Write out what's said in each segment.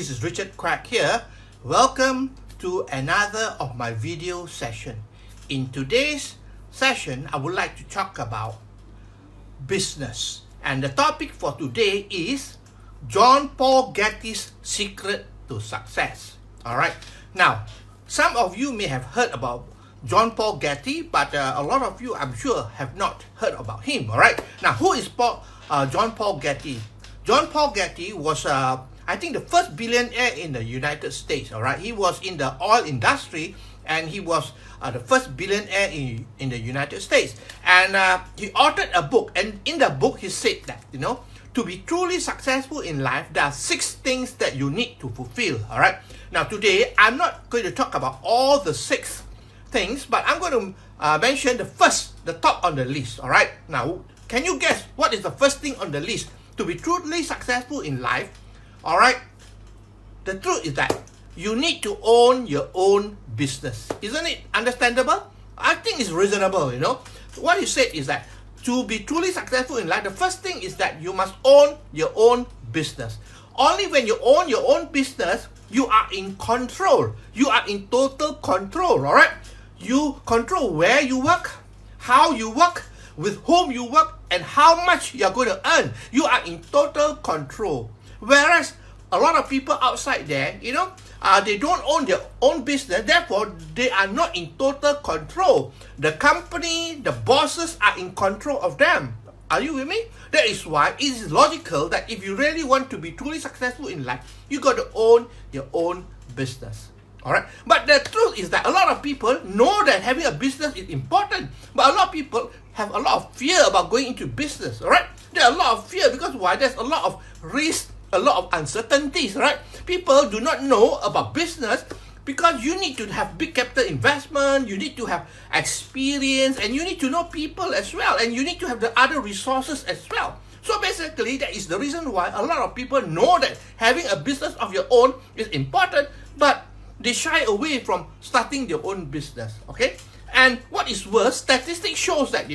this is Richard Quek here. Welcome to another of my video session. In today's session, I would like to talk about business. And the topic for today is John Paul Getty's secret to success. Alright, now some of you may have heard about John Paul Getty, but a lot of you, I'm sure, have not heard about him. Alright, now who is John Paul Getty? John Paul Getty was, I think, the first billionaire in the United States. Alright, he was in the oil industry, and he was the first billionaire in the United States. And he authored a book, and in the book he said that, to be truly successful in life, there are 6 things that you need to fulfill. Alright, now today I'm not going to talk about all the 6 things, but I'm going to mention the top on the list. Alright, now can you guess what is the first thing on the list to be truly successful in life? Alright, the truth is that you need to own your own business. Isn't it understandable? I think it's reasonable, What he said is that to be truly successful in life, the first thing is that you must own your own business. Only when you own your own business, you are in control. You are in total control, alright? You control where you work, how you work, with whom you work, and how much you're going to earn. You are in total control. Whereas a lot of people outside there, they don't own their own business, therefore they are not in total control. The company, the bosses are in control of them. Are you with me? That is why it is logical that if you really want to be truly successful in life, you got to own your own business. Alright, but the truth is that a lot of people know that having a business is important, but a lot of people have a lot of fear about going into business. Alright, there are a lot of fear because why? There's a lot of risk, a lot of uncertainties. Right, people do not know about business because you need to have big capital investment, you need to have experience, and you need to know people as well, and you need to have the other resources as well. So basically, that is the reason why a lot of people know that having a business of your own is important, but they shy away from starting their own business. Okay, and what is worse, statistics shows that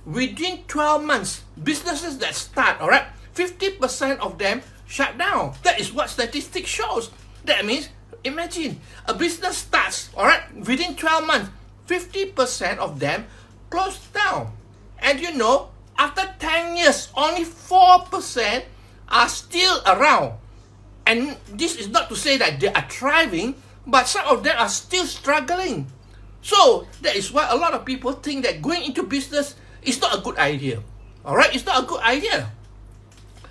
within 12 months, businesses that start, alright, 50% of them shut down. That is what statistics shows. That means, imagine a business starts, alright, within 12 months, 50% of them close down. And after 10 years, only 4% are still around. And this is not to say that they are thriving, but some of them are still struggling. So that is why a lot of people think that going into business is not a good idea. Alright, it's not a good idea.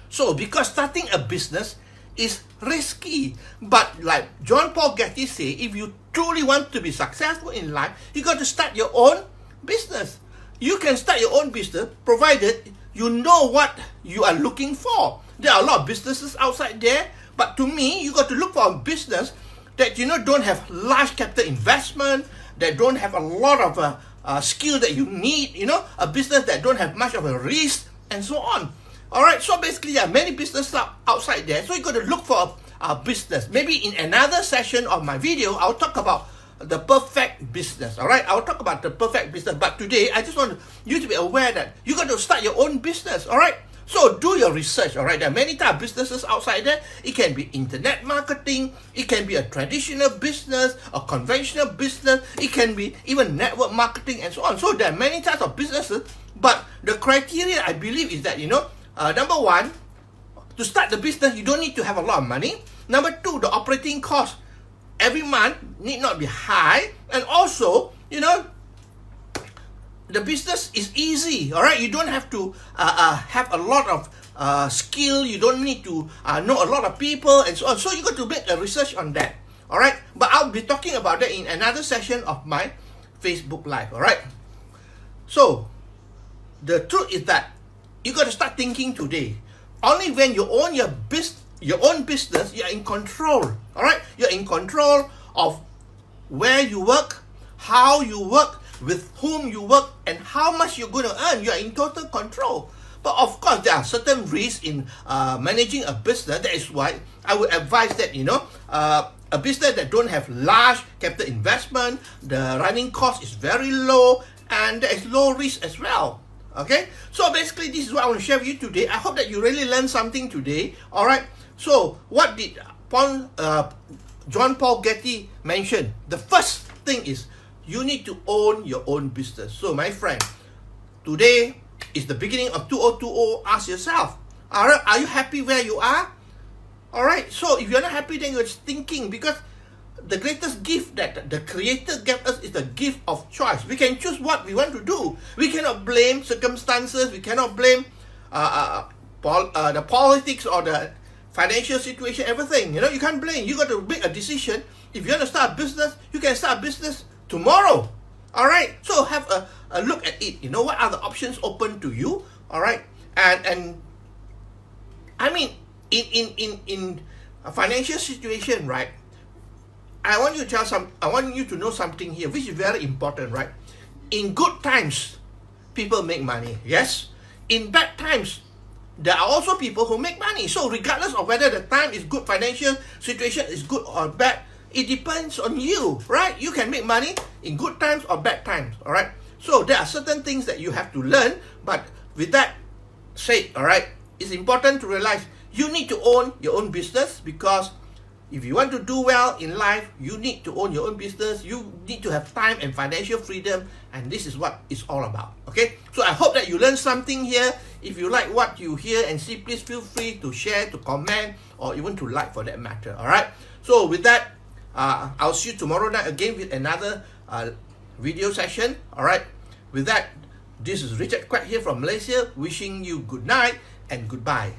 So because starting a business is risky, but like John Paul Getty say, if you truly want to be successful in life, you got to start your own business. You can start your own business provided you know what you are looking for. There are a lot of businesses outside there, but to me, you got to look for a business that don't have large capital investment, that don't have a lot of skill that you need, a business that don't have much of a risk, and so on. Alright, so basically there are many businesses outside there, so you got to look for a business. Maybe in another session of my video, I'll talk about the perfect business. Alright, I'll talk about the perfect business, but today I just want you to be aware that you got to start your own business. Alright, so do your research. Alright, there are many types of businesses outside there. It can be internet marketing, it can be a traditional business, a conventional business, it can be even network marketing, and so on. So there are many types of businesses, but the criteria I believe is that number 1, to start the business, you don't need to have a lot of money. Number 2, the operating cost every month need not be high. And also, the business is easy. Alright, you don't have to have a lot of skill. You don't need to know a lot of people and so on. So you got to make a research on that. Alright, but I'll be talking about that in another session of my Facebook Live. Alright, so the truth is that you got to start thinking today. Only when you own your own business, you're in control. Alright? You're in control of where you work, how you work, with whom you work, and how much you're going to earn. You're in total control. But of course, there are certain risks in managing a business. That is why I would advise that, a business that don't have large capital investment, the running cost is very low, and there is low risk as well. Okay, so basically this is what I want to share with you today. I hope that you really learned something today. Alright, so what did John Paul Getty mentioned, the first thing is you need to own your own business. So my friend, today is the beginning of 2020. Ask yourself, are you happy where you are? Alright, so if you're not happy, then you're thinking, because the greatest gift that the Creator gave us is the gift of choice. We can choose what we want to do. We cannot blame circumstances. We cannot blame the politics or the financial situation, everything. You know, you can't blame. You got to make a decision. If you want to start a business, you can start a business tomorrow. Alright, so have a look at it. You know, what are the options open to you? Alright, and I mean, in a financial situation, right? I want you to know something here, which is very important, right? In good times, people make money. Yes. In bad times, there are also people who make money. So regardless of whether the time is good, financial situation is good or bad, it depends on you, right? You can make money in good times or bad times. All right. So there are certain things that you have to learn. But with that said, all right, it's important to realize you need to own your own business, because if you want to do well in life, you need to own your own business. You need to have time and financial freedom, and this is what it's all about. Okay, so I hope that you learned something here. If you like what you hear and see, please feel free to share, to comment, or even to like for that matter. All right, so with that, I'll see you tomorrow night again with another video session. All right, with that, this is Richard Quek here from Malaysia, wishing you good night and goodbye.